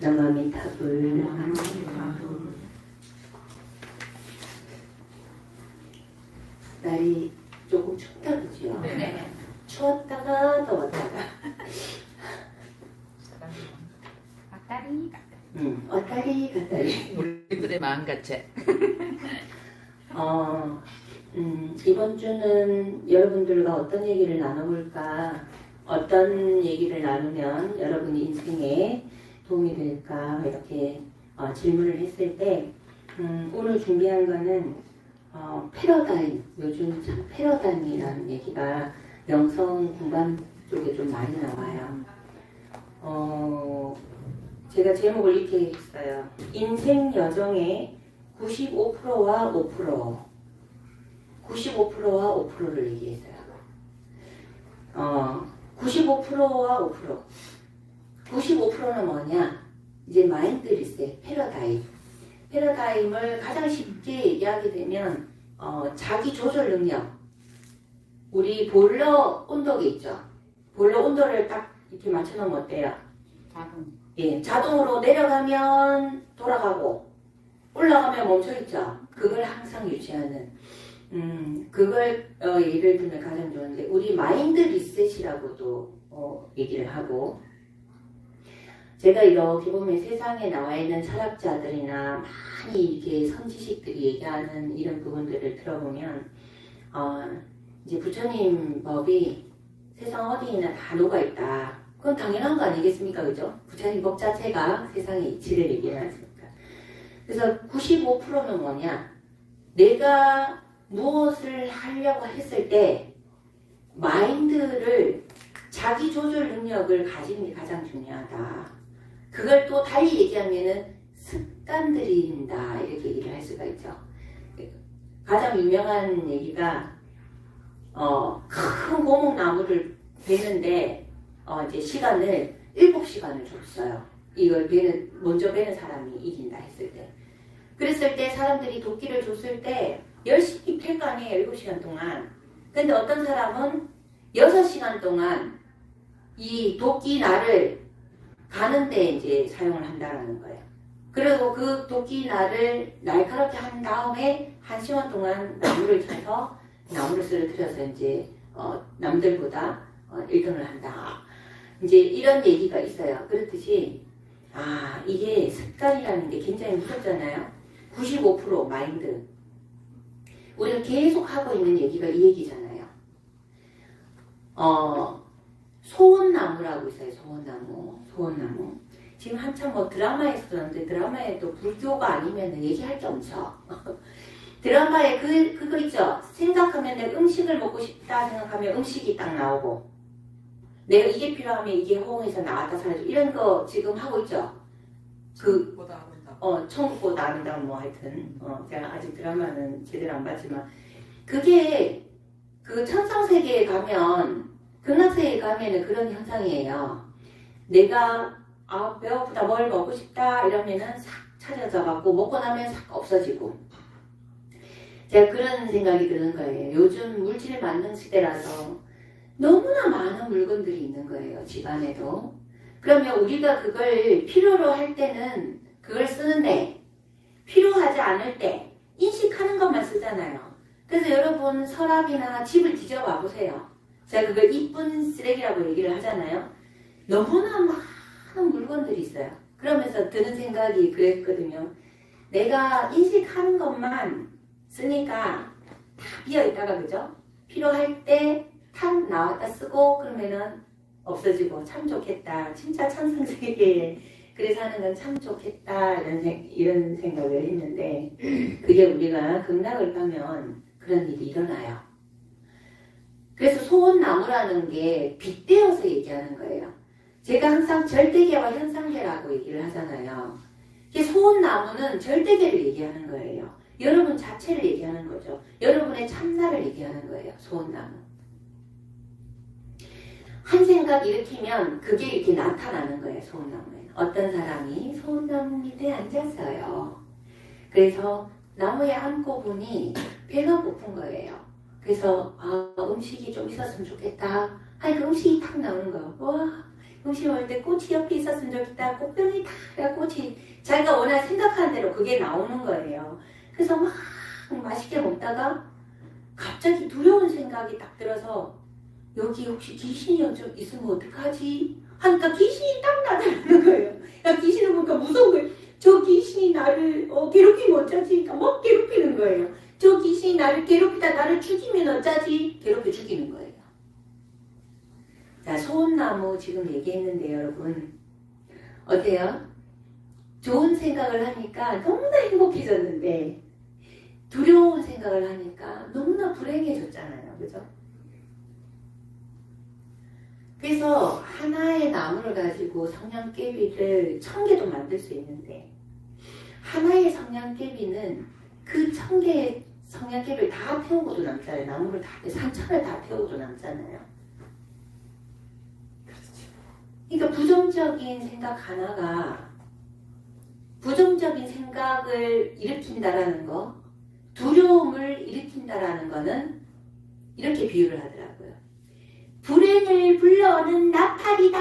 나마미타불. 날이 조금 춥다 그죠? 네. 추웠다가 더웠다가. 왔다리 왔다리 갔다리. 우리들의 마음같이. 이번 주는 여러분들과 어떤 얘기를 나눠볼까? 어떤 얘기를 나누면 여러분이 인생에 도움이 될까? 이렇게 질문을 했을 때 오늘 준비한 거는 패러다임, 요즘 참 패러다임이라는 얘기가 영성 공간 쪽에 좀 많이 나와요. 제가 제목을 이렇게 했어요. 인생 여정의 95%와 5%. 95%와 5%를 얘기했어요. 95%와 5%. 95%는 뭐냐? 이제 마인드 리셋, 패러다임. 패러다임을 가장 쉽게 얘기하게 되면 자기 조절 능력. 우리 보일러 온도계 있죠? 보일러 온도를 딱 이렇게 맞춰놓으면 어때요? 예, 자동으로 내려가면 돌아가고 올라가면 멈춰있죠? 그걸 항상 유지하는 그걸 예를 들면 가장 좋은데 우리 마인드 리셋이라고도 얘기를 하고 제가 이렇게 보면 세상에 나와 있는 철학자들이나 많이 이렇게 선지식들이 얘기하는 이런 부분들을 들어보면 이제 부처님 법이 세상 어디에나 다 녹아있다. 그건 당연한 거 아니겠습니까? 그죠? 부처님 법 자체가 세상의 이치를 얘기를 하니까. 그래서 95%는 뭐냐? 내가 무엇을 하려고 했을 때 마인드를 자기 조절 능력을 가지는 게 가장 중요하다. 그걸 또 달리 얘기하면은 습관들인다 이렇게 얘기를 할 수가 있죠. 가장 유명한 얘기가 큰 고목나무를 베는데 이제 시간을 7시간을 줬어요. 이걸 먼저 베는 사람이 이긴다 했을 때. 그랬을 때 사람들이 도끼를 줬을 때 열심히 팰 거 아니에요. 7시간 동안. 근데 어떤 사람은 6시간 동안 이 도끼 날을 가는데 이제 사용을 한다라는 거예요. 그리고 그 도끼 날을 날카롭게 한 다음에 1시간 동안 나무를 쳐서 나무를 쓰러뜨려서 이제 남들보다 1등을 한다. 이제 이런 얘기가 있어요. 그렇듯이 이게 습관이라는 게 굉장히 무섭잖아요. 95% 마인드. 우리가 계속 하고 있는 얘기가 이 얘기잖아요. 소원나무라고 있어요. 소원나무. 지금 한참 드라마에서 그러는데 드라마에도 불교가 아니면 얘기할 게 없죠. 드라마에 그거 있죠. 생각하면 내가 음식을 먹고 싶다 생각하면 음식이 딱 나오고 내가 이게 필요하면 이게 호응해서 나왔다 사라지고 이런 거 지금 하고 있죠. 천국보다 아름다운 뭐 하여튼 제가 아직 드라마는 제대로 안 봤지만 그게 그 천상세계에 가면 극락세계에 가면은 그런 현상이에요. 내가 배고프다 뭘 먹고 싶다 이러면은 싹 찾아져 갖고 먹고 나면 싹 없어지고 제가 그런 생각이 드는 거예요. 요즘 물질 만능 시대라서 너무나 많은 물건들이 있는 거예요. 집안에도. 그러면 우리가 그걸 필요로 할 때는 그걸 쓰는데 필요하지 않을 때 인식하는 것만 쓰잖아요. 그래서 여러분 서랍이나 집을 뒤져봐 보세요. 제가 그걸 이쁜 쓰레기라고 얘기를 하잖아요. 너무나 많은 물건들이 있어요. 그러면서 드는 생각이 그랬거든요. 내가 인식하는 것만 쓰니까 다 비어있다가 그죠? 필요할 때 탁 나왔다 쓰고 그러면은 없어지고 참 좋겠다. 진짜 천상세계에 그래서 하는 건 참 좋겠다 이런 생각을 했는데 그게 우리가 극락을 가면 그런 일이 일어나요. 그래서 소원나무라는 게 빗대어서 얘기하는 거예요. 제가 항상 절대계와 현상계라고 얘기를 하잖아요. 소원나무는 절대계를 얘기하는 거예요. 여러분 자체를 얘기하는 거죠. 여러분의 참나를 얘기하는 거예요. 소원나무. 한 생각 일으키면 그게 이렇게 나타나는 거예요. 소원나무에. 어떤 사람이 소원나무 밑에 앉았어요. 그래서 나무에 앉고 보니 배가 고픈 거예요. 그래서 음식이 좀 있었으면 좋겠다. 그 음식이 탁 나오는 거예요. 와 음식 먹을 때 꽃이 옆에 있었으면 좋겠다. 꽃병이 다 꽃이 자기가 워낙 생각하는 대로 그게 나오는 거예요. 그래서 막 맛있게 먹다가 갑자기 두려운 생각이 딱 들어서 여기 혹시 귀신이 있으면 어떡하지? 하니까 귀신이 딱 나타나는 거예요. 야, 귀신을 보니까 무서운 거예요. 저 귀신이 나를 괴롭히면 어쩌지? 그러니까 막 괴롭히는 거예요. 저 귀신이 나를 괴롭히다 나를 죽이면 어쩌지? 괴롭혀 죽이는 거예요. 자, 소원나무 지금 얘기했는데 여러분 어때요? 좋은 생각을 하니까 너무나 행복해졌는데 두려운 생각을 하니까 너무나 불행해졌잖아요. 그죠? 그래서 하나의 나무를 가지고 성냥개비를 1000개도 만들 수 있는데 하나의 성냥개비는 그 1000개의 성냥개비를 다 태우고도 남잖아요. 나무를 다, 산천을 다 태우고도 남잖아요. 그러니까 부정적인 생각 하나가 부정적인 생각을 일으킨다라는 거, 두려움을 일으킨다라는 거는 이렇게 비유를 하더라고요. 불행을 불러오는 나팔이다.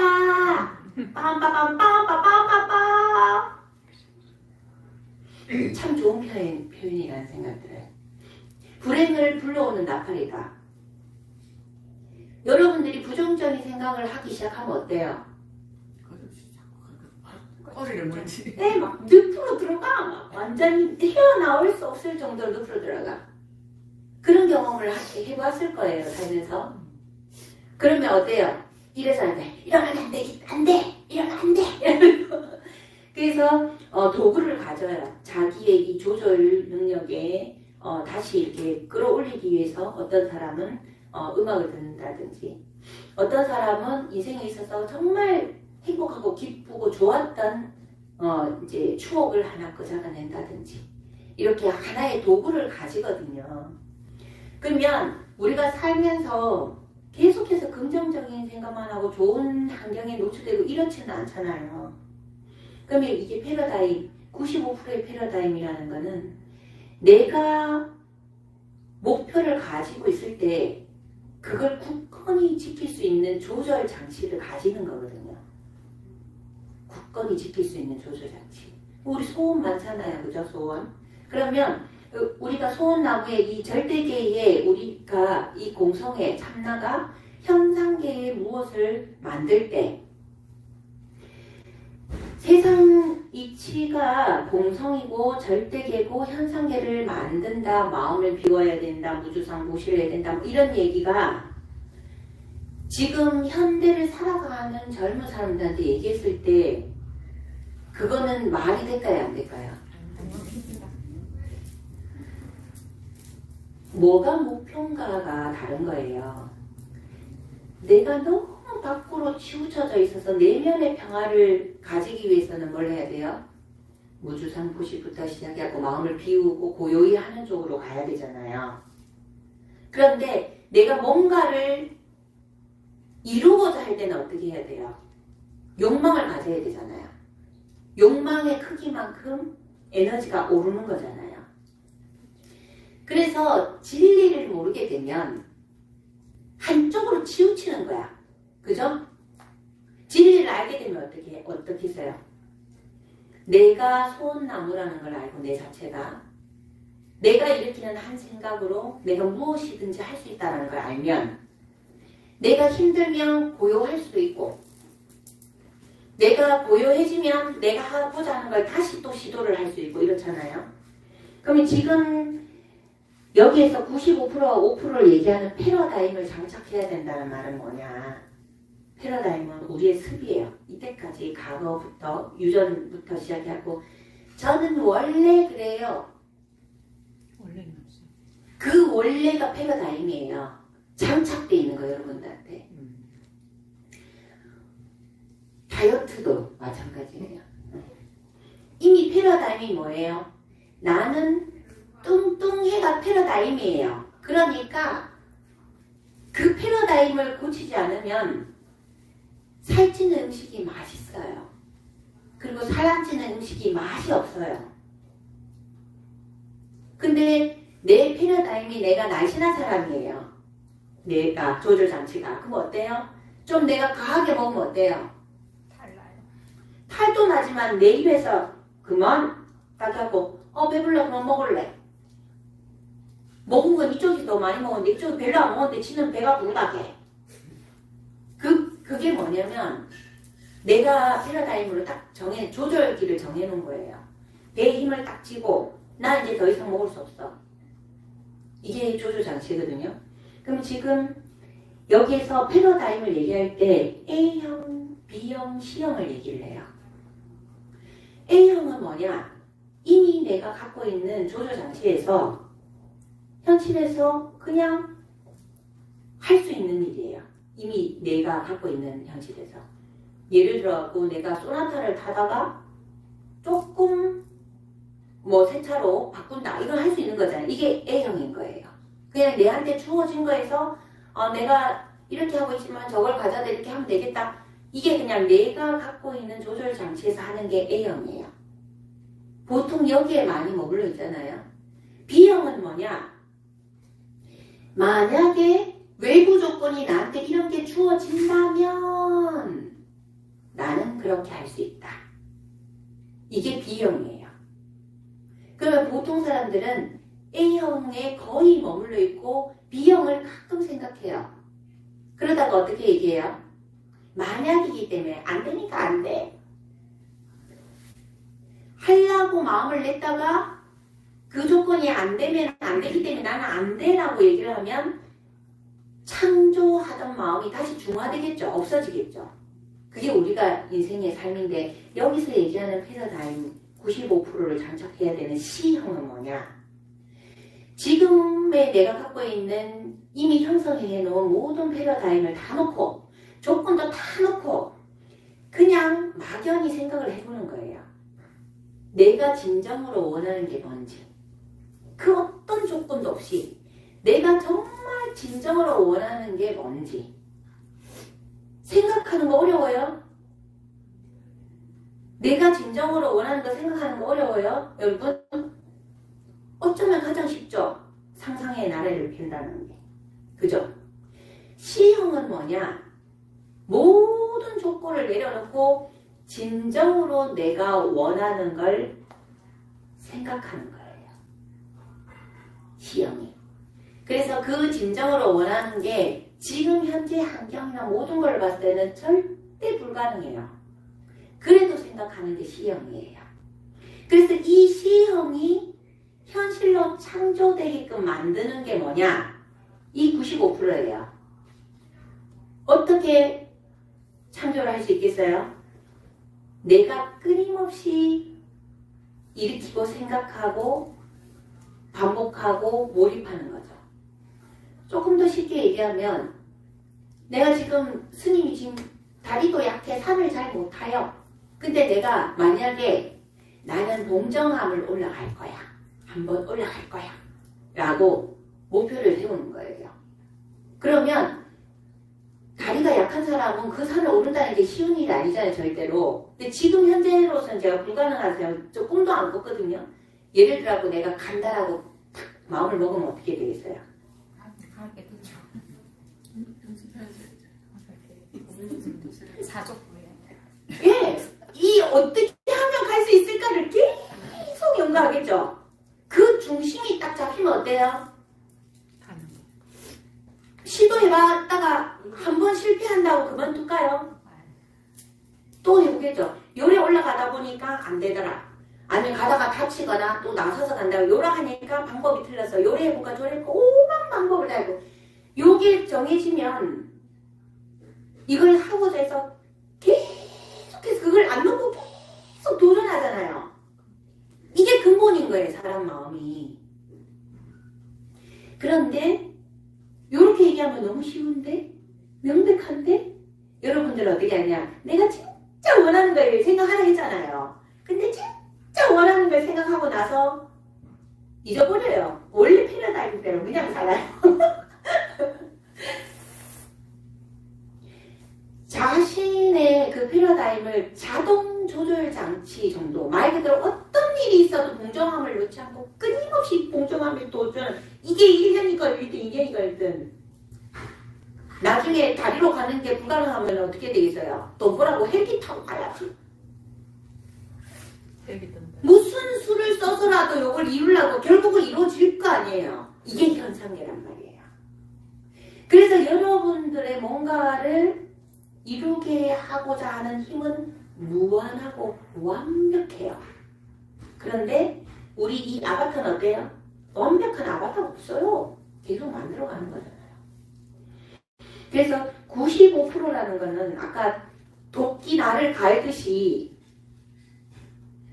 빰빠빰빰빠빰빠빰. 참 좋은 표현이라는 생각 들어요. 불행을 불러오는 나팔이다. 여러분들이 부정적인 생각을 하기 시작하면 어때요? 꼬리를 물지. 네, 막 늪으로 들어가. 막 완전히 헤어나올 수 없을 정도로 늪으로 들어가. 그런 경험을 해봤을 거예요, 살면서. 그러면 어때요? 이래서 안 돼. 이러면 안 돼. 안 돼. 이러면 안 돼. 그래서 도구를 가져요. 자기의 이 조절 능력에 다시 이렇게 끌어올리기 위해서 어떤 사람은 음악을 듣는다든지 어떤 사람은 인생에 있어서 정말 행복하고 기쁘고 좋았던 이제 추억을 하나 끄적여낸다든지 이렇게 하나의 도구를 가지거든요. 그러면 우리가 살면서 계속해서 긍정적인 생각만 하고 좋은 환경에 노출되고 이렇지는 않잖아요. 그러면 이게 패러다임, 95%의 패러다임이라는 거는 내가 목표를 가지고 있을 때 그걸 굳건히 지킬 수 있는 조절 장치를 가지는 거거든요. 굳건히 지킬 수 있는 조절 장치. 우리 소원 많잖아요. 그죠? 소원. 그러면 우리가 소원나무의 이 절대계에 우리가 이 공성의 참나가 현상계에 무엇을 만들 때 세상 이치가 공성이고 절대계고 현상계를 만든다. 마음을 비워야 된다. 무주상 무실해야 된다. 뭐 이런 얘기가 지금 현대를 살아가는 젊은 사람들한테 얘기했을 때 그거는 말이 될까요? 안 될까요? 뭐가 목표인가가 다른 거예요. 내가 너무 밖으로 치우쳐져 있어서 내면의 평화를 가지기 위해서는 뭘 해야 돼요? 무주상 부시부터 시작해서 마음을 비우고 고요히 하는 쪽으로 가야 되잖아요. 그런데 내가 뭔가를 이루고자 할 때는 어떻게 해야 돼요? 욕망을 가져야 되잖아요. 욕망의 크기만큼 에너지가 오르는 거잖아요. 그래서 진리를 모르게 되면 한쪽으로 치우치는 거야. 그죠? 진리를 알게 되면 어떻게 했어요? 내가 소원나무라는 걸 알고 내 자체가 내가 일으키는 한 생각으로 내가 무엇이든지 할 수 있다는 걸 알면 내가 힘들면 고요할 수도 있고 내가 고요해지면 내가 하고자 하는 걸 다시 또 시도를 할 수 있고 이렇잖아요. 그러면 지금 여기에서 95% 5%를 얘기하는 패러다임을 장착해야 된다는 말은 뭐냐. 패러다임은 우리의 습이에요. 이때까지 과거부터 유전부터 시작하고 저는 원래 그래요. 원래는 없어요. 그 원래가 패러다임이에요. 장착돼 있는 거예요. 여러분들한테. 다이어트도 마찬가지예요. 이미 패러다임이 뭐예요? 나는 뚱뚱해가 패러다임이에요. 그러니까 그 패러다임을 고치지 않으면 살찌는 음식이 맛있어요. 그리고 살안찌는 음식이 맛이 없어요. 근데 내 패러다임이 내가 날씬한 사람이에요. 내가 조절 장치가. 그럼 어때요? 좀 내가 과하게 먹으면 어때요? 살도 나지만 내 입에서 그만 딱 하고 배불러 그만 먹을래. 먹은 건 이쪽이 더 많이 먹었는데 이쪽이 별로 안 먹었는데 지는 배가 부르다게. 그게 뭐냐면 내가 패러다임으로 딱 조절기를 정해놓은 거예요. 배에 힘을 딱 쥐고 나 이제 더 이상 먹을 수 없어. 이게 조절 장치거든요. 그럼 지금 여기에서 패러다임을 얘기할 때 A형, B형, C형을 얘기를 해요. A형은 뭐냐? 이미 내가 갖고 있는 조절 장치에서 현실에서 그냥 할 수 있는 일이에요. 이미 내가 갖고 있는 현실에서. 예를 들어 내가 소나타를 타다가 조금 새 차로 바꾼다. 이건 할 수 있는 거잖아요. 이게 A형인 거예요. 그냥 내한테 주어진 거에서 내가 이렇게 하고 있지만 저걸 가져다 이렇게 하면 되겠다. 이게 그냥 내가 갖고 있는 조절 장치에서 하는 게 A형이에요. 보통 여기에 많이 머물러 있잖아요. B형은 뭐냐? 만약에 외부 조건이 나한테 이런 게 주어진다면 나는 그렇게 할 수 있다. 이게 B형이에요. 그러면 보통 사람들은 A형에 거의 머물러 있고 B형을 가끔 생각해요. 그러다가 어떻게 얘기해요? 만약이기 때문에 안 되니까 안 돼. 하려고 마음을 냈다가 그 조건이 안 되면 안 되기 때문에 나는 안 돼라고 얘기를 하면 창조하던 마음이 다시 중화되겠죠. 없어지겠죠. 그게 우리가 인생의 삶인데 여기서 얘기하는 패러다임 95%를 장착해야 되는 C형은 뭐냐? 지금의 내가 갖고 있는 이미 형성해 놓은 모든 패러다임을 다 놓고 조건도 다 놓고 그냥 막연히 생각을 해보는 거예요. 내가 진정으로 원하는 게 뭔지 그 어떤 조건도 없이 내가 정말 진정으로 원하는 게 뭔지 생각하는 거 어려워요? 내가 진정으로 원하는 거 생각하는 거 어려워요? 여러분? 어쩌면 가장 쉽죠? 상상의 나래를 핀다는 게. 그죠? C형은 뭐냐? 모든 조건을 내려놓고 진정으로 내가 원하는 걸 생각하는 거예요. C형이. 그래서 그 진정으로 원하는 게 지금 현재 환경이나 모든 걸 봤을 때는 절대 불가능해요. 그래도 생각하는 게 C형이에요. 그래서 이 C형이 현실로 창조되게끔 만드는 게 뭐냐? 이 95%예요. 어떻게 창조를 할 수 있겠어요? 내가 끊임없이 일으키고 생각하고 반복하고 몰입하는 거죠. 조금 더 쉽게 얘기하면 내가 지금 스님이 지금 다리도 약해 산을 잘 못 타요. 근데 내가 만약에 나는 봉정함을 올라갈 거야. 한번 올라갈 거야. 라고 목표를 세우는 거예요. 그러면 다리가 약한 사람은 그 산을 오른다는 게 쉬운 일이 아니잖아요. 절대로. 근데 지금 현재로서는 제가 불가능하세요. 저 꿈도 안 꿨거든요. 예를 들어 내가 간다라고 탁 마음을 먹으면 어떻게 되겠어요? 하게 되죠. 연습해야지. 사족부에. 예, 이 어떻게 하면 갈 수 있을까를 계속 연구하겠죠. 그 중심이 딱 잡히면 어때요? 시도해봤다가 한 번 실패한다고 그만둘까요? 또 해보겠죠. 요래 올라가다 보니까 안 되더라. 아니면 가다가 다치거나 또 나서서 간다고 요라 하니까 방법이 틀려서 요래 해볼까 저래 해볼까 오만 방법을 다 해고 요게 정해지면 이걸 하고자 해서 계속해서 그걸 안 놓고 계속 도전하잖아요. 이게 근본인 거예요. 사람 마음이. 그런데 요렇게 얘기하면 너무 쉬운데? 명백한데? 여러분들 어떻게 하냐? 내가 진짜 원하는 걸 생각하라 했잖아요. 근데 진짜 원하는 걸 생각하고 나서 잊어버려요. 원래 패러다임대로 그냥 살아요. 자신의 그 패러다임을 자동 조절 장치 정도, 말 그대로 어떤 일이 있어도 봉정함을 놓지 않고 끊임없이 봉정함을 도전. 이게 1년이 걸리든 2년이 걸리든 나중에 다리로 가는 게 불가능하면 어떻게 되겠어요? 돈 벌라고 헬기 타고 가야지. 여기던데. 무슨 수를 써서라도 이걸 이루려고 결국은 이루어질 거 아니에요. 이게 현상계란 말이에요. 그래서 여러분들의 뭔가를 이루게 하고자 하는 힘은 무한하고 완벽해요. 그런데 우리 이 아바타는 어때요? 완벽한 아바타가 없어요. 계속 만들어가는 거잖아요. 그래서 95%라는 거는 아까 도끼 나를 갈듯이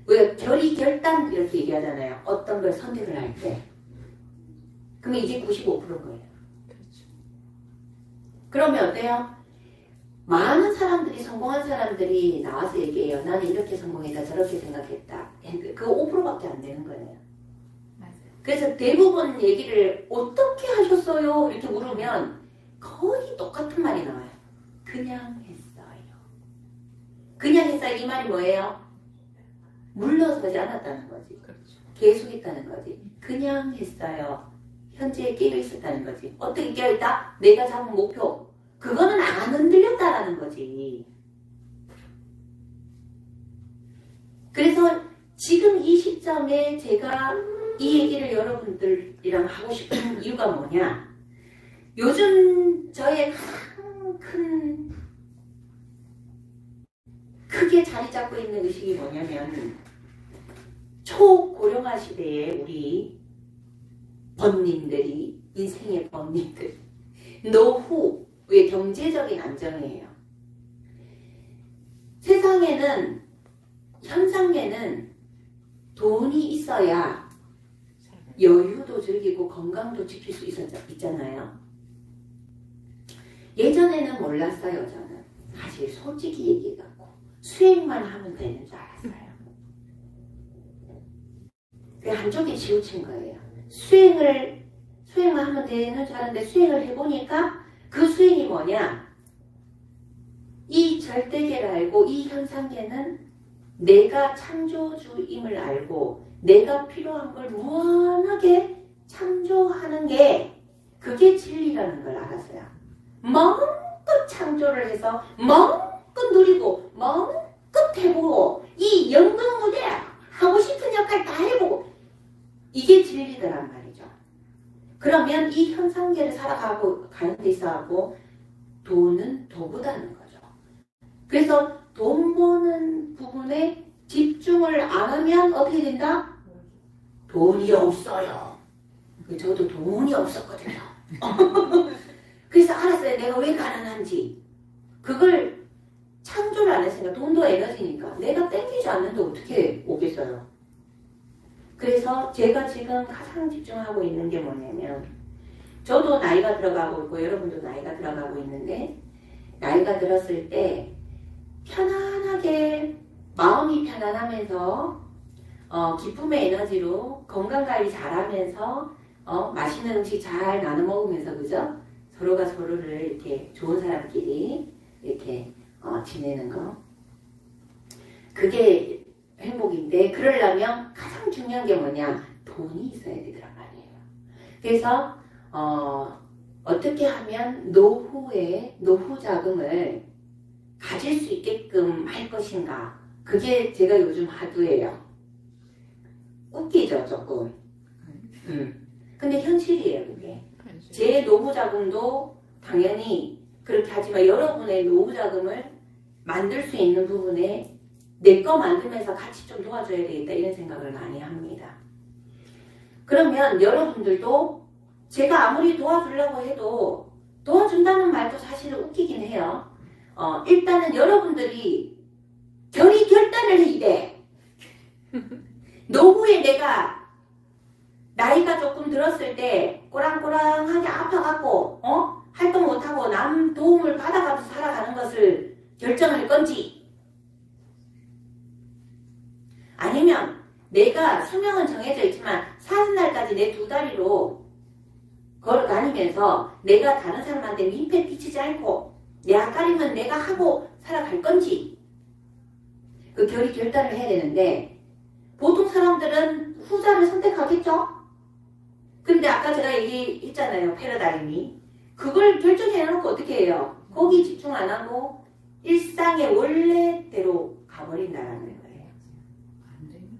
왜 결의 결단 이렇게 얘기하잖아요. 어떤 걸 선택을 할 때. 그러면 이제 95%인 거예요. 그렇죠. 그러면 어때요? 많은 사람들이 성공한 사람들이 나와서 얘기해요. 나는 이렇게 성공했다 저렇게 생각했다. 그거 5%밖에 안 되는 거예요. 맞아요. 그래서 대부분 얘기를 어떻게 하셨어요? 이렇게 물으면 거의 똑같은 말이 나와요. 그냥 했어요. 그냥 했어요. 이 말이 뭐예요? 물러서지 않았다는 거지. 그렇죠. 계속했다는 거지. 그냥 했어요. 현재에 깨어 있었다는 거지. 어떻게 깨어 있다? 내가 잡은 목표. 그거는 안 흔들렸다라는 거지. 그래서 지금 이 시점에 제가 이 얘기를 여러분들이랑 하고 싶은 이유가 뭐냐? 요즘 저의 가장 크게 자리 잡고 있는 의식이 뭐냐면 초고령화 시대에 우리 번님들이 인생의 번님들 노후의 경제적인 안정이에요. 세상에는 현상에는 돈이 있어야 여유도 즐기고 건강도 지킬 수 있잖아요. 예전에는 몰랐어요. 저는 사실 솔직히 얘기해갖고 수행만 하면 되는 줄 알았어요. 그 한쪽에 치우친 거예요. 수행만 하면 되는 줄 알았는데 수행을 해보니까 그 수행이 뭐냐? 이 절대계를 알고 이 현상계는 내가 창조주임을 알고 내가 필요한 걸 무한하게 창조하는 게 그게 진리라는 걸 알았어요. 마음껏 창조를 해서 마음껏 누리고 마음껏 해보고 이 연극무대 하고 싶은 역할 다 해보고 이게 진리더란 말이죠. 그러면 이 현상계를 살아가고 가는 데 있어서 돈은 도구다는 거죠. 그래서 돈 버는 부분에 집중을 안 하면 어떻게 된다? 돈이 없어요. 저도 돈이 없었거든요. 그래서 알았어요. 내가 왜 가난한지. 그걸 창조를 안 했으니까 돈도 에너지니까 내가 땡기지 않는데 어떻게 오겠어요. 그래서 제가 지금 가장 집중하고 있는 게 뭐냐면 저도 나이가 들어가고 있고 여러분도 나이가 들어가고 있는데 나이가 들었을 때 편안하게 마음이 편안하면서 기쁨의 에너지로 건강관리 잘하면서 맛있는 음식 잘 나눠 먹으면서 그죠? 서로가 서로를 이렇게 좋은 사람끼리 이렇게 지내는 거 그게 행복인데 그러려면 가장 중요한 게 뭐냐? 돈이 있어야 되더란 말이에요. 그래서 어떻게 하면 노후에 노후 자금을 가질 수 있게끔 할 것인가? 그게 제가 요즘 하두예요. 웃기죠, 조금. 근데 현실이에요, 그게. 제 노후 자금도 당연히 그렇게 하지만 여러분의 노후 자금을 만들 수 있는 부분에 내 거 만들면서 같이 좀 도와줘야 되겠다 이런 생각을 많이 합니다. 그러면 여러분들도 제가 아무리 도와주려고 해도 도와준다는 말도 사실 웃기긴 해요. 일단은 여러분들이 결단을 해야 돼. 노후에 내가 나이가 조금 들었을 때 꼬랑꼬랑하게 아파갖고 활동 못하고 남 도움을 받아가면서 살아가는 것을 결정할 건지 아니면 내가 수명은 정해져 있지만 사는 날까지 내 두 다리로 걸어 다니면서 내가 다른 사람한테 민폐 끼치지 않고 내 앞가림은 내가 하고 살아갈 건지 그 결단을 해야 되는데 보통 사람들은 후자를 선택하겠죠? 근데 아까 제가 얘기했잖아요. 패러다임이. 그걸 결정해놓고 어떻게 해요? 거기 집중 안 하고 일상의 원래대로 가버린다라는 거예요. 안 되면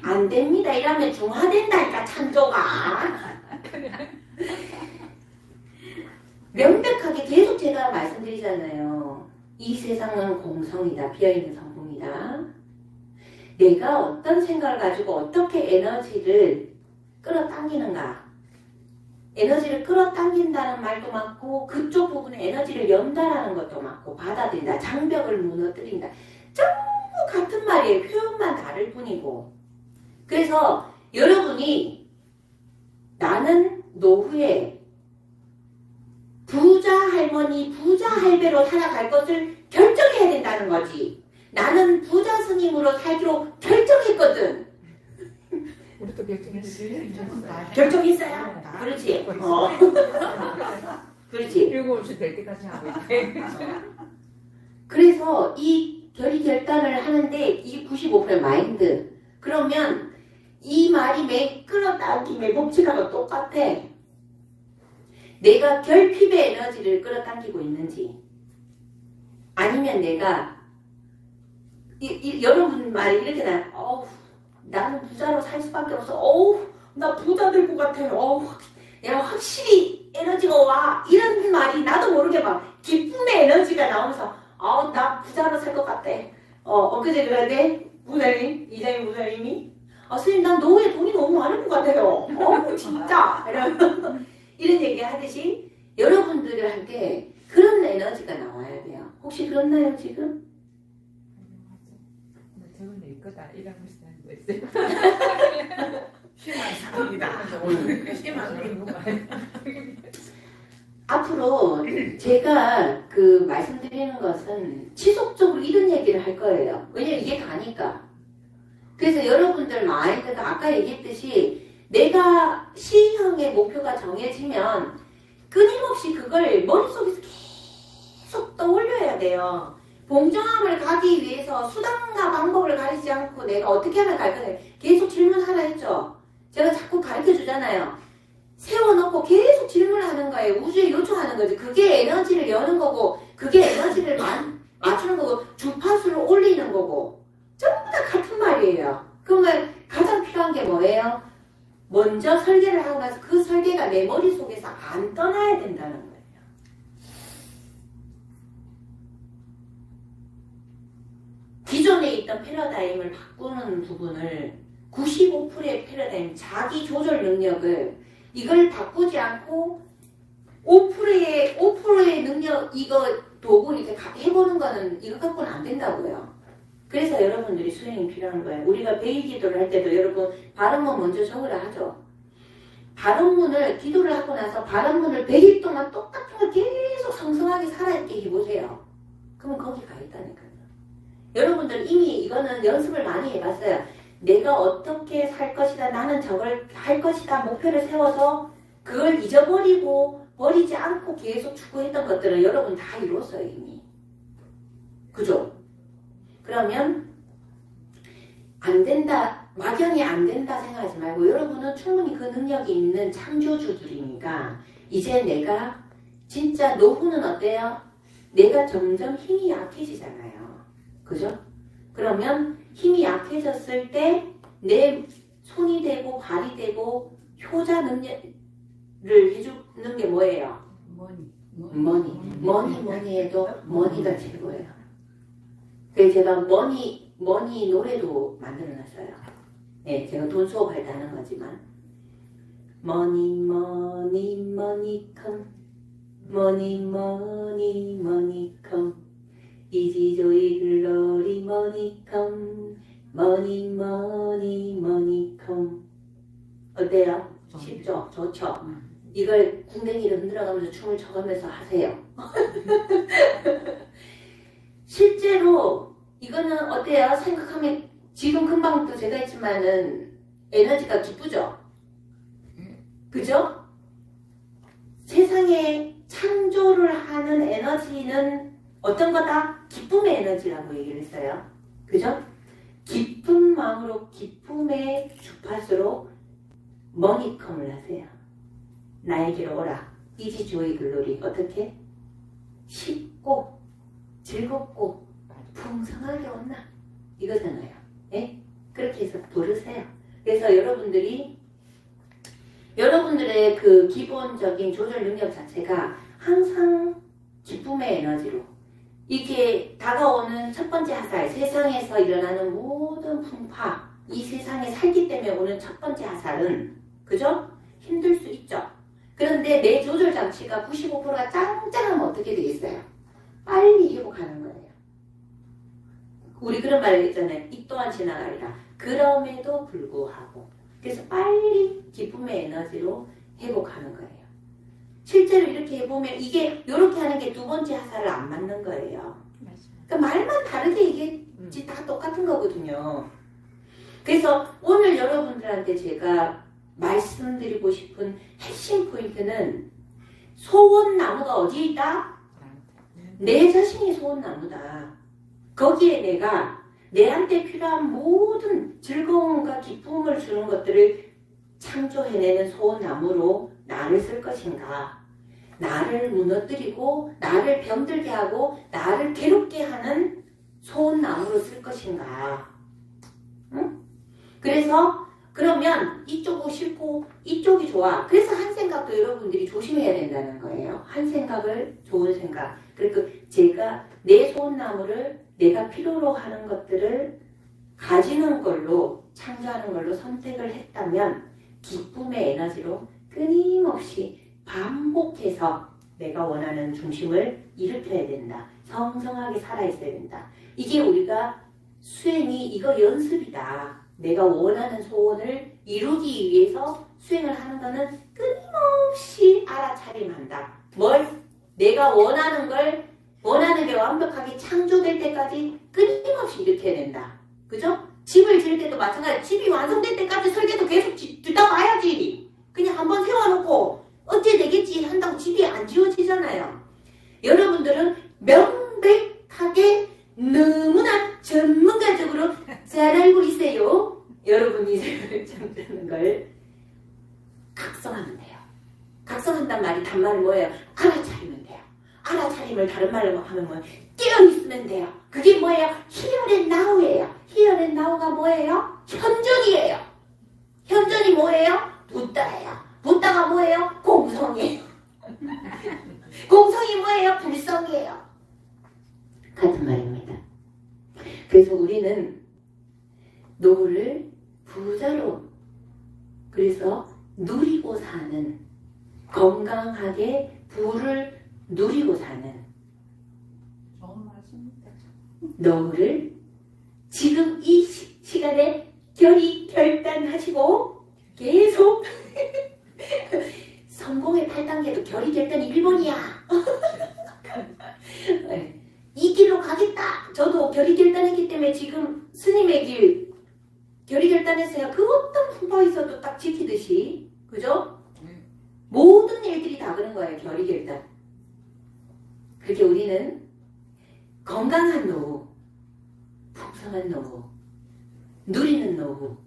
안 됩니다. 이러면 중화된다니까 창조가. 명백하게 계속 제가 말씀드리잖아요. 이 세상은 공성이다. 비어있는 성품이다. 내가 어떤 생각을 가지고 어떻게 에너지를 끌어당기는가. 에너지를 끌어당긴다는 말도 맞고 그쪽 부분에 에너지를 연다라는 것도 맞고 받아들인다. 장벽을 무너뜨린다. 전부 같은 말이에요. 표현만 다를 뿐이고. 그래서 여러분이 나는 노후에 부자 할머니, 부자 할배로 살아갈 것을 결정해야 된다는 거지. 나는 부자 스님으로 살기로 결정했거든. 우리도 결정했어요. 결정했어요? 그렇지. 그렇지. 7시 될 때까지 하고 있대. 그래서 이 결단을 하는데 이게 95% 마인드. 그러면 이 말이 매 끌어당김의 법칙하고 똑같아. 내가 결핍의 에너지를 끌어당기고 있는지 아니면 내가 여러분 말이 이렇게 나는 부자로 살 수밖에 없어. 나 부자 될 것 같아. 내가 확실히 에너지가 와. 이런 말이 나도 모르게 막 기쁨의 에너지가 나오면서 나 부자로 살 것 같아. 엊그제 그런데 부자님, 이장님 부자님이 선생님 난 노후에 돈이 너무 많은 것 같아요. 진짜. 이런 얘기 하듯이 여러분들한테 그런 에너지가 나와야 돼요. 혹시 그렇나요 지금? 저건 내 거다. 이라고 하는 거 있어요. 심한 사람이다. 심한 사람. 앞으로 제가 말씀드리는 것은 지속적으로 이런 얘기를 할 거예요. 왜냐면 이게 가니까. 그래서 여러분들 마인드가 아까 얘기했듯이 내가 시형의 목표가 정해지면 끊임없이 그걸 머릿속에서 계속 떠올려야 돼요. 봉정함을 가기 위해서 수단과 방법을 가리지 않고 내가 어떻게 하면 갈 거냐 계속 질문하라 했죠. 제가 자꾸 가르쳐 주잖아요. 세워놓고 계속 질문하는 거예요. 우주에 요청하는 거지. 그게 에너지를 여는 거고 그게 에너지를 맞추는 거고 주파수를 올리는 거고 전부 다 같은 말이에요. 그러면 가장 필요한 게 뭐예요? 먼저 설계를 하고 나서 그 설계가 내 머릿속에서 안 떠나야 된다는 거예요. 기존에 있던 패러다임을 바꾸는 부분을 95%의 패러다임, 자기 조절 능력을 이걸 바꾸지 않고 5%의 능력 이거 도구 이렇게 해보는 거는 이거 갖고는 안 된다고요. 그래서 여러분들이 수행이 필요한 거예요. 우리가 베이기도를 할 때도 여러분 발음문 먼저 적으라 하죠. 발음문을 기도를 하고 나서 발음문을 100일 동안 똑같은 걸 계속 성성하게 살아있게 해보세요. 그러면 거기 가 있다니까요. 여러분들 이미 이거는 연습을 많이 해봤어요. 내가 어떻게 살 것이다. 나는 저걸 할 것이다. 목표를 세워서 그걸 잊어버리고 버리지 않고 계속 추구했던 것들은 여러분 다 이뤘어요 이미. 그죠? 그러면 안 된다. 막연히 안 된다 생각하지 말고 여러분은 충분히 그 능력이 있는 창조주들이니까 이제 내가 진짜 노후는 어때요? 내가 점점 힘이 약해지잖아요. 그죠? 그러면 힘이 약해졌을 때 내 손이 되고 발이 되고 효자 능력을 해주는 게 뭐예요? 머니 해도 머니가 최고예요. 그래서 제가 머니 노래도 만들어놨어요. 네, 제가 돈 수업할 때 하는 거지만 머니 컴 이지조이 글로리 머니 컴 머니 컴 어때요? 쉽죠? 좋죠? 이걸 궁뎅이를 흔들어가면서 춤을 춰가면서 하세요. 실제로 이거는 어때요? 생각하면 지금 금방도 제가 했지만은 에너지가 기쁘죠? 그죠? 세상에 창조를 하는 에너지는 어떤 거다? 기쁨의 에너지라고 얘기를 했어요. 그죠? 기쁜 마음으로 기쁨의 주파수로 머니컴을 하세요. 나에게로 오라. 이지조이 글로리. 어떻게? 쉽고 즐겁고 풍성하게 온나 이거잖아요. 예? 그렇게 해서 부르세요. 그래서 여러분들의 그 기본적인 조절 능력 자체가 항상 기쁨의 에너지로 이게 다가오는 첫 번째 화살, 세상에서 일어나는 모든 풍파, 이 세상에 살기 때문에 오는 첫 번째 화살은 그죠? 힘들 수 있죠. 그런데 내 조절 장치가 95%가 짱짱하면 어떻게 되겠어요? 빨리 회복하는 거예요. 우리 그런 말 했잖아요. 이 또한 지나가리라. 그럼에도 불구하고 그래서 빨리 기쁨의 에너지로 회복하는 거예요. 실제로 이렇게 해보면 이게 이렇게 하는 게 두 번째 화살을 안 맞는 거예요. 그러니까 말만 다르게 이게 다 똑같은 거거든요. 그래서 오늘 여러분들한테 제가 말씀드리고 싶은 핵심 포인트는 소원나무가 어디에 있다? 내 자신이 소원나무다. 거기에 내가 내한테 필요한 모든 즐거움과 기쁨을 주는 것들을 창조해내는 소원나무로 나를 쓸 것인가? 나를 무너뜨리고 나를 병들게 하고 나를 괴롭게 하는 소원나무로 쓸 것인가? 응? 그래서 그러면 이쪽이 싫고 이쪽이 좋아. 그래서 한 생각도 여러분들이 조심해야 된다는 거예요. 한 생각을 좋은 생각. 그리고 제가 내 소원나무를 내가 필요로 하는 것들을 가지는 걸로 창조하는 걸로 선택을 했다면 기쁨의 에너지로 끊임없이 반복해서 내가 원하는 중심을 일으켜야 된다. 성성하게 살아있어야 된다. 이게 우리가 수행이 이거 연습이다. 내가 원하는 소원을 이루기 위해서 수행을 하는 거는 끊임없이 알아차림한다. 뭘? 내가 원하는 걸 원하는 게 완벽하게 창조될 때까지 끊임없이 일으켜야 된다. 그죠? 집을 지을 때도 마찬가지. 집이 완성될 때까지 설계도 계속 듣다 봐야지. 그냥 한번 세워놓고 어째 되겠지 한다고 집이 안 지어지잖아요. 여러분들은 명백하게 너무나 전문가적으로 잘 알고 있어요. 여러분이 세상을 창조하는 걸 각성하면 돼요. 각성한단 말이 단말이 뭐예요? 알아차리면 돼요. 알아차림을 다른 말로 하면 뭐 깨어있으면 돼요. 그게 뭐예요? Here and Now예요. Here and Now가 뭐예요? 현존이에요. 현존이 뭐예요? 붓다예요. 붓다가 뭐예요? 공성이에요. 공성이 뭐예요? 불성이에요. 같은 말입니다. 그래서 우리는 노를 부자로 그래서 누리고 사는 건강하게 부를 누리고 사는 좋은 말씀입니다. 노를 지금 이 시간에 결단하시고 계속 성공의 8단계도 결단 1번이야. 이 길로 가겠다. 저도 결단했기 때문에 지금 스님의 길 결단했어요. 그 어떤 풍파가 있어도 딱 지키듯이. 그죠? 모든 일들이 다 그런 거예요. 결단. 그렇게 우리는 건강한 노후, 풍성한 노후, 누리는 노후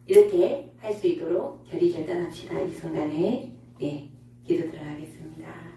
이렇게 할 수 있도록 결단합시다. 이 순간에 기도 들어가겠습니다.